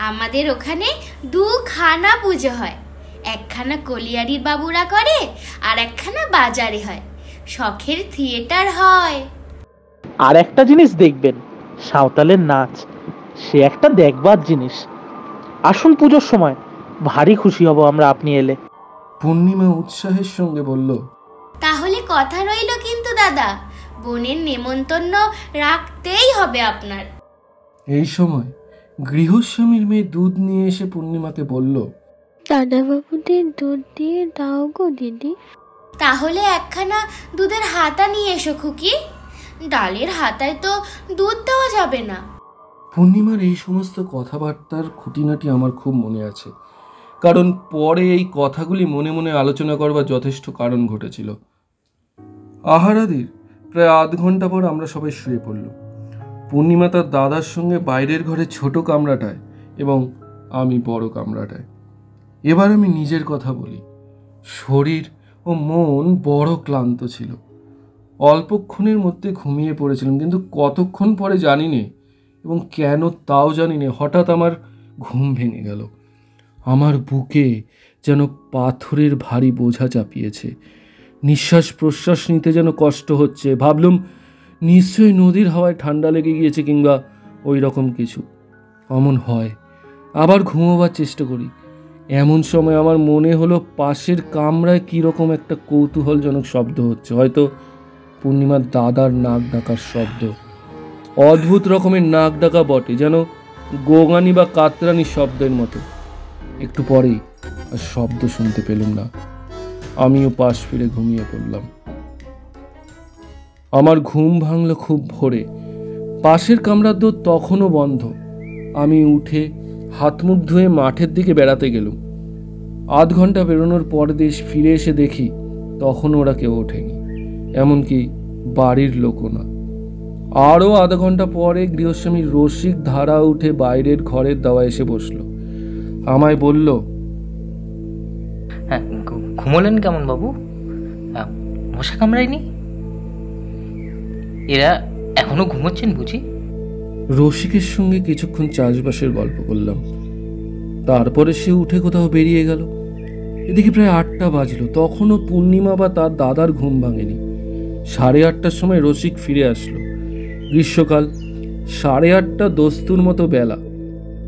আমাদের ওখানে দুখানা পুজো হয়, একখানা কলিয়ারির বাবুরা করে আর একখানা বাজারে হয়। শখের থিয়েটার হয়। আর একটা জিনিস দেখবেন, সাঁওতালের নাচ, সে একটা দেখবার জিনিস। আসুন পুজোর সময়, ভারী খুশি হব আমরা আপনি এলে। পূর্ণিমা উৎসাহের সঙ্গে বলল, তাহলে কথা রইল কিন্তু দাদা, বোনের নেমন্তন্ন রাখতেই হবে আপনার। এই সময় গৃহস্বামীর মেয়ে দুধ নিয়ে এসে পূর্ণিমাকে বলল, দাদাবাবুদের দুধ দিয়ে দাও গো দিদি। তাহলে একখানা দুধের হাতা নিয়ে এসো খুকি, ডালের হাতায় তো দুধ দেওয়া যাবে না। পূর্ণিমার এই সমস্ত কথাবার্তার খুঁটিনাটি আমার খুব মনে আছে, কারণ পরে এই কথাগুলি মনে মনে আলোচনা করবার যথেষ্ট কারণ ঘটেছিল। আহারাদির প্রায় আধ ঘন্টা পর আমরা সবাই শুয়ে পড়ল। পূর্ণিমা তার দাদার সঙ্গে বাইরের ঘরে ছোট কামরাটায় এবং আমি বড় কামরাটায়। এবার আমি নিজের কথা বলি। শরীর ও মন বড় ক্লান্ত ছিল। অল্পক্ষণের মধ্যে ঘুমিয়ে পড়েছিলাম, কিন্তু কতক্ষণ পরে জানি নে এবং কেন তাও জানি নে, হঠাৎ আমার ঘুম ভেঙে গেল। আমার বুকে যেন পাথরের ভারী বোঝা চাপিয়েছে। নিঃশ্বাস প্রশ্বাস নিতে যেন কষ্ট হচ্ছে। ভাবলুম নিশ্চয়ই নদীর হাওয়ায় ঠান্ডা লেগে গিয়েছে কিংবা ওই রকম কিছু। অমন হয়। আবার ঘুমোবার চেষ্টা করি। এমন সময় আমার মনে হলো পাশের কামরায় কীরকম একটা কৌতূহলজনক শব্দ হচ্ছে, হয়তো পূর্ণিমার দাদার নাক ডাকার শব্দ। অদ্ভুত রকমের নাক ডাকা বটে, যেন গোগানি বা কাতরানির শব্দের মতো। একটু পরেই আর শব্দ শুনতে পেলাম না। আমিও পাশ ফিরে ঘুমিয়ে পড়লাম। আমার ঘুম ভাঙল খুব ভোরে। পাশের কামরার দোর তখনও বন্ধ। আমি উঠে হাত মুখ ধুয়ে মাঠের দিকে বেড়াতে গেলুম। আধ ঘন্টা বেরোনোর পর দেশ ফিরে এসে দেখি তখন ওরা কেউ ওঠেনি, এমনকি বাড়ির লোকও না। আরও আধা ঘন্টা পরে গৃহস্বামী রসিক ধারা উঠে বাইরের ঘরের দাওয়া এসে বসলো। আমায় বলল, হ্যাঁ, ঘুমোলেন কেমন বাবু? মশা কামড়ায়নি? এরা এখনো ঘুমোচ্ছেন বুঝি? রসিকের সঙ্গে কিছুক্ষণ চাষবাসের গল্প করলাম। তারপরে সে উঠে কোথাও বেরিয়ে গেল। এদিকে প্রায় 8টা বাজলো, তখনও পূর্ণিমা বা তার দাদার ঘুম ভাঙেনি। 8:30টার সময় রসিক ফিরে আসলো। গ্রীষ্মকাল, 8:30 দস্তুর মতো বেলা।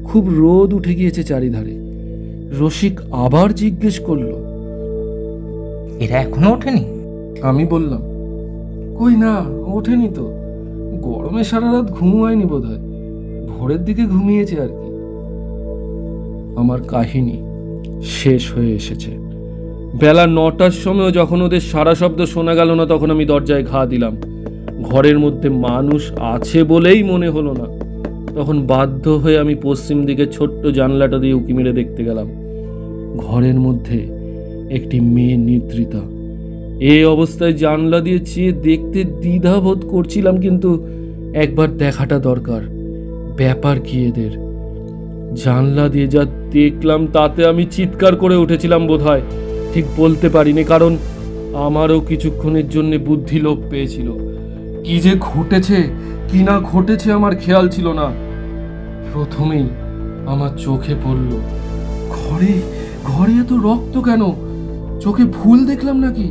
খুব রোদ উঠে গিয়েছে চারিধারে। রসিক আবার জিজ্ঞেস করলো, এরা এখনো ওঠেনি? আমি বললাম, কই না, ওঠেনি তো। গরমে সারা রাত ঘুম হয়নি বোধহয়, ভোরের দিকে ঘুমিয়েছে আর কি। আমার কাহিনী শেষ হয়ে এসেছে। বেলা 9টার সময় যখন ওদের সারা শব্দ শোনা গেল না, তখন আমি দরজায় ঘা দিলাম। ঘরের মধ্যে মানুষ আছে বলেই মনে হলো না। তখন বাধ্য হয়ে আমি পশ্চিম দিকে ছোট্ট জানলাটা দিয়ে উঁকি মেরে দেখতে গেলাম। ঘরের মধ্যে একটি মেয়ে নিদ্রিতা। এই অবস্থায় জানলা দিয়ে চেয়ে দেখতে দ্বিধাবোধ করছিলাম, কিন্তু একবার দেখাটা দরকার। ব্যাপার কি এদের? জানলা দিয়ে যা দেখলাম তাতে আমি চিৎকার করে উঠেছিলাম বোধহয়, ঠিক বলতে পারিনি, কারণ আমারও কিছুক্ষণের জন্য বুদ্ধি লোপ পেয়েছিল। কি যে ঘটেছে কি না ঘটেছে আমার খেয়াল ছিল না। প্রথমেই আমার চোখে পড়ল, ঘরে ঘরে এত রক্ত কেন? চোখে ভুল দেখলাম নাকি?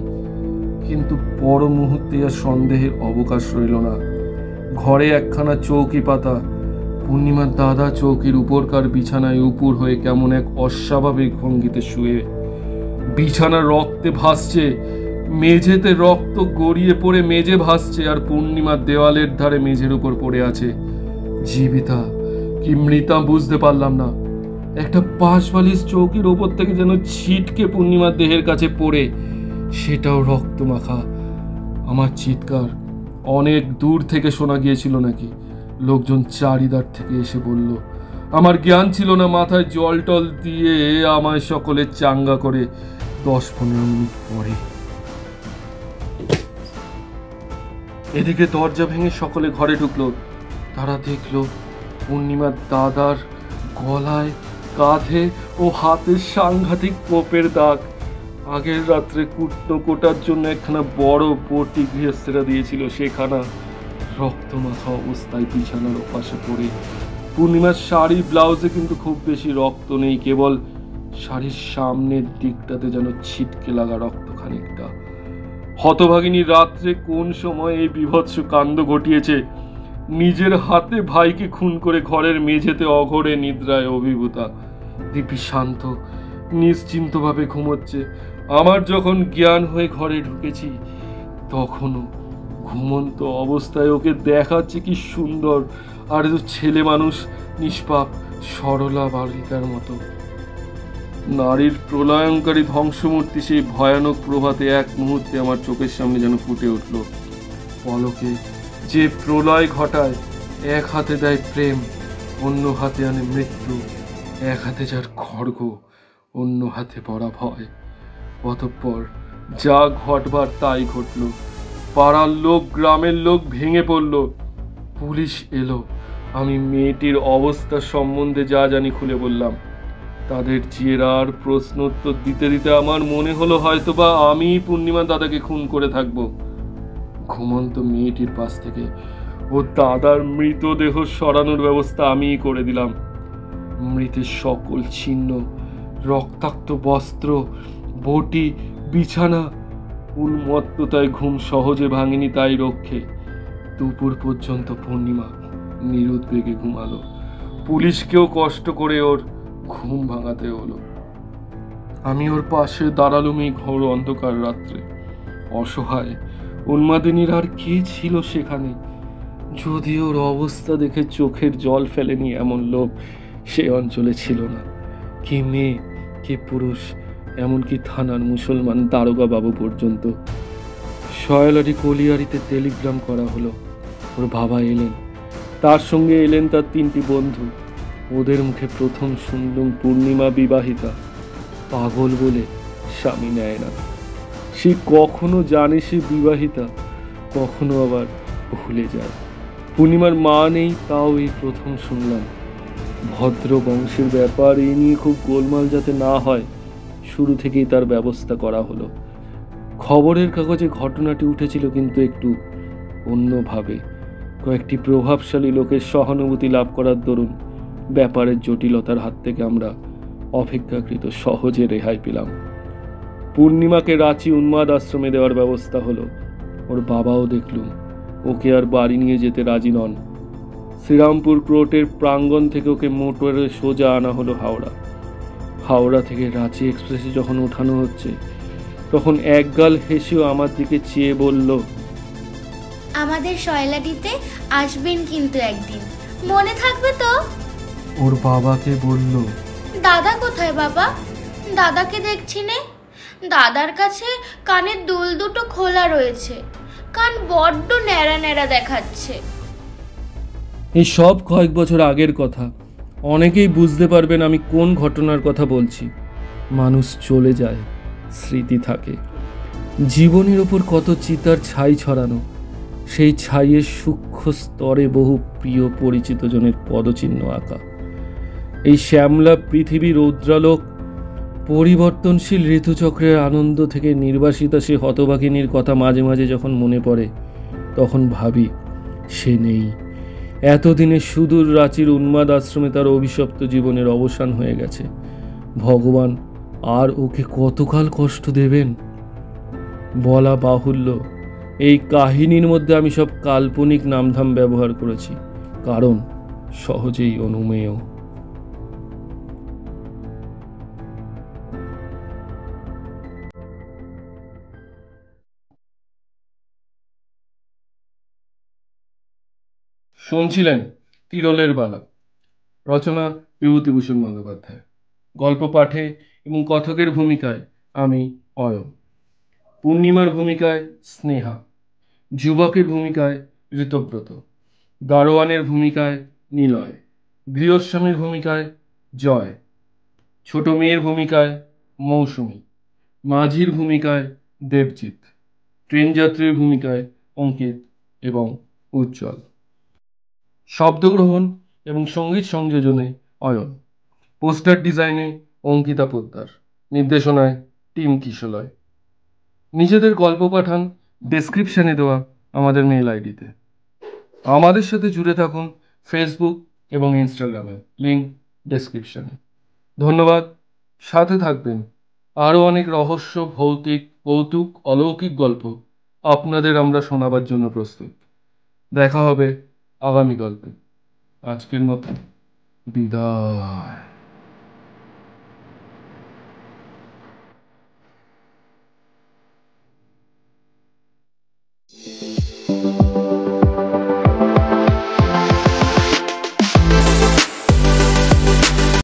কিন্তু পর মুহূর্তে আর সন্দেহের অবকাশ রইল না। ঘরে একখানা চৌকি পাতা। পূর্ণিমার দাদা চৌকির উপরকার বিছানায় উপুর হয়ে কেমন এক অস্বাভাবিক ভঙ্গিতে শুয়ে। বিছানা রক্তে ভাসছে, মেঝেতে রক্ত গড়িয়ে পড়ে মেঝে ভাসছে, আর পূর্ণিমার দেওয়ালের ধারে মেঝের উপর পড়ে আছে। জীবিতা কি মৃতা বুঝতে পারলাম না। একটা পাশবালিশ চৌকির ওপর থেকে যেন ছিটকে পূর্ণিমার দেহের কাছে পড়ে, সেটাও রক্ত মাখা। আমার চিৎকার অনেক দূর থেকে শোনা গিয়েছিল নাকি? লোকজন চারিদার থেকে এসে বলল। আমার জ্ঞান ছিল না, মাথায় জল টল দিয়ে আমায় সকলে চাঙ্গা করে 10-15 মিনিট পরে এদিকে দরজা ভেঙে সকলে ঘরে ঢুকলো। তারা দেখলো পূর্ণিমার দাদার গলায়, কাঁধে ও হাতে সাংঘাতিক কোপের দাগ। আগের রাত্রে কুটনো কোটার জন্য একখানা বড় বটি গৃহস্থেরা দিয়েছিল, সেখানা রক্তমাখা অবস্থায় বিছানার ওপাশে পড়ে। পূর্ণিমার শাড়ি ব্লাউজে কিন্তু খুব বেশি রক্ত নেই, কেবল শাড়ির সামনের দিকটাতে যেন ছিটকে লাগা রক্ত খানিকটা। হতভাগিনী রাত্রে কোন সময় এই বীভৎস কাণ্ড ঘটিয়েছে। নিজের হাতে ভাইকে খুন করে ঘরের মেঝেতে অঘরে নিদ্রায় অভিভূতা। দিব্যি শান্ত নিশ্চিন্তভাবে ঘুমোচ্ছে। আমার যখন জ্ঞান হয়ে ঘরে ঢুকেছি, তখনও ঘুমন্ত অবস্থায় ওকে দেখাচ্ছে কি সুন্দর, আর ছেলে মানুষ, নিষ্পাপ সরলা বালিকার মতো। নারীর প্রলয়ঙ্কারী ধ্বংসমূর্তি সেই ভয়ানক প্রভাতে এক মুহূর্তে আমার চোখের সামনে যেন ফুটে উঠল। পলকে যে প্রলয় ঘটায়, এক হাতে দেয় প্রেম, অন্য হাতে আনে মৃত্যু, এক হাতে যার খড়গ, অন্য হাতে পড়া ভয়। অতঃপর যা ঘটবার তাই ঘটল। পাড়ার লোক, গ্রামের লোক ভেঙে পড়ল। পুলিশ এলো। আমি মেয়েটির অবস্থা সম্বন্ধে যা জানি খুলে বললাম। তাদের জেরার প্রশ্নোত্তর দিতে দিতে আমার মনে হলো হয়তোবা আমি পূর্ণিমা দাদাকে খুন করে থাকবো। ঘুমন্ত মেয়েটির পাশ থেকে ও দাদার মৃতদেহ সরানোর ব্যবস্থা আমিই করে দিলাম। মৃতের সকল ছিন্ন, রক্তাক্ত বস্ত্র, বটি, বিছানা, উন্মত্ততায় ঘুম সহজে ভাঙেনি তাই রক্ষে। দুপুর পর্যন্ত পূর্ণিমা নিরুদ্বেগে ঘুমালো। পুলিশকেও কষ্ট করে ওর ঘুম ভাঙাতে হলো। আমি ওর পাশে দাঁড়ালুম এই ঘোর অন্ধকার রাত্রে। অসহায় উন্মাদিনীর আর কে ছিল সেখানে? যদি ওর অবস্থা দেখে চোখের জল ফেলেনি এমন লোক সে অঞ্চলে ছিল না। কে মেয়ে, কে পুরুষ, এমনকি থানার মুসলমান দারোগা বাবু পর্যন্ত। সয়লাটি কলিয়ারিতে টেলিগ্রাম করা হলো। ওর বাবা এলেন, তার সঙ্গে এলেন তার 3টি বন্ধু। ওদের মুখে প্রথম শুনলুম পূর্ণিমা বিবাহিতা, পাগল বলে স্বামী নেয় না। সে কখনো জানে সে বিবাহিতা, কখনো আবার ভুলে যায়। পূর্ণিমার মা নেই, তাও এই প্রথম শুনলাম। ভদ্র বংশের ব্যাপার, এই নিয়ে খুব গোলমাল যাতে না হয় শুরু থেকেই তার ব্যবস্থা করা হলো। খবরের কাগজে ঘটনাটি উঠেছিল কিন্তু একটু অন্যভাবে। কয়েকটি প্রভাবশালী লোকের সহানুভূতি লাভ করার দরুন ব্যাপারের জটিলতার হাত থেকে আমরা অপেক্ষাকৃত সহজে রেহাই পেলাম। পূর্ণিমাকে রাঁচি উন্মাদ আশ্রমে দেওয়ার ব্যবস্থা হলো। ওর বাবাও দেখলুম ওকে আর বাড়ি নিয়ে যেতে রাজি নন। শ্রীরামপুর কোর্টের প্রাঙ্গণ থেকে ওকে মোটরে সোজা আনা হলো হাওড়া। হাওড়া থেকে রাঁচি এক্সপ্রেসে যখন ওঠানো হচ্ছে, তখন একগাল হেসেও আমার দিকে চেয়ে বলল, আমাদের শয়লাটিতে আসবেন কিন্তু একদিন, মনে থাকবে তো? ওর বাবাকে বলল, দাদা কোথায় বাবা? দাদাকে দেখছি নে। দাদার কাছে কানের দুল দুটো খোলা রয়েছে, কান বড্ড ন্যাড়া ন্যাড়া দেখাচ্ছে। এই সব কয়েক বছর আগের কথা। অনেকেই বুঝতে পারবেন আমি কোন ঘটনার কথা বলছি। মানুষ চলে যায়, স্মৃতি থাকে। জীবনের ওপর কত চিতার ছাই ছড়ানো, সেই ছাইয়ের সূক্ষ্ম স্তরে বহু প্রিয় পরিচিত জনের পদচিহ্ন আঁকা। এই শ্যামলা পৃথিবীর রৌদ্রালোক, পরিবর্তনশীল ঋতুচক্রের আনন্দ থেকে নির্বাসিতা সে হতভাগিনীর কথা মাঝে মাঝে যখন মনে পড়ে, তখন ভাবি সে নেই। এতদিনে সুদূর রাঁচির উন্মাদ আশ্রমে তার অভিশপ্ত জীবনের অবসান হয়ে গেছে। ভগবান আর ওকে কতকাল কষ্ট দেবেন বলা বাহুল্য। এই কাহিনীর মধ্যে আমি সব কাল্পনিক নামধাম ব্যবহার করেছি, কারণ সহজেই অনুমেয়। শুনছিলেন তিরলের বালা, রচনা বিভূতিভূষণ বন্দ্যোপাধ্যায়। গল্প পাঠে এবং কথকের ভূমিকায় আমি অয়ন, পূর্ণিমার ভূমিকায় স্নেহা, যুবকের ভূমিকায় ঋতব্রত, দারোয়ানের ভূমিকায় নিলয়, গৃহস্বামীর ভূমিকায় জয়, ছোট মেয়ের ভূমিকায় মৌসুমী, মাঝির ভূমিকায় দেবজিৎ, ট্রেন যাত্রীর ভূমিকায় অঙ্কিত, এবং উজ্জ্বল। শব্দগ্রহণ এবং সঙ্গীত সংযোজনে অয়ন, পোস্টার ডিজাইনে অঙ্কিতা পোদ্দার, নির্দেশনায় টিম কিশলয়। নিজেদের গল্প পাঠান ডেসক্রিপশনে দেওয়া আমাদের মেল আইডিতে। আমাদের সাথে জুড়ে থাকুন ফেসবুক এবং ইনস্টাগ্রামে, লিঙ্ক ডেসক্রিপশনে। ধন্যবাদ, সাথে থাকবেন। আরও অনেক রহস্য, ভৌতিক, কৌতুক, অলৌকিক গল্প আপনাদের আমরা শোনাবার জন্য প্রস্তুত। দেখা হবে আগামী গল্পে। আজকের মতো বিদায়।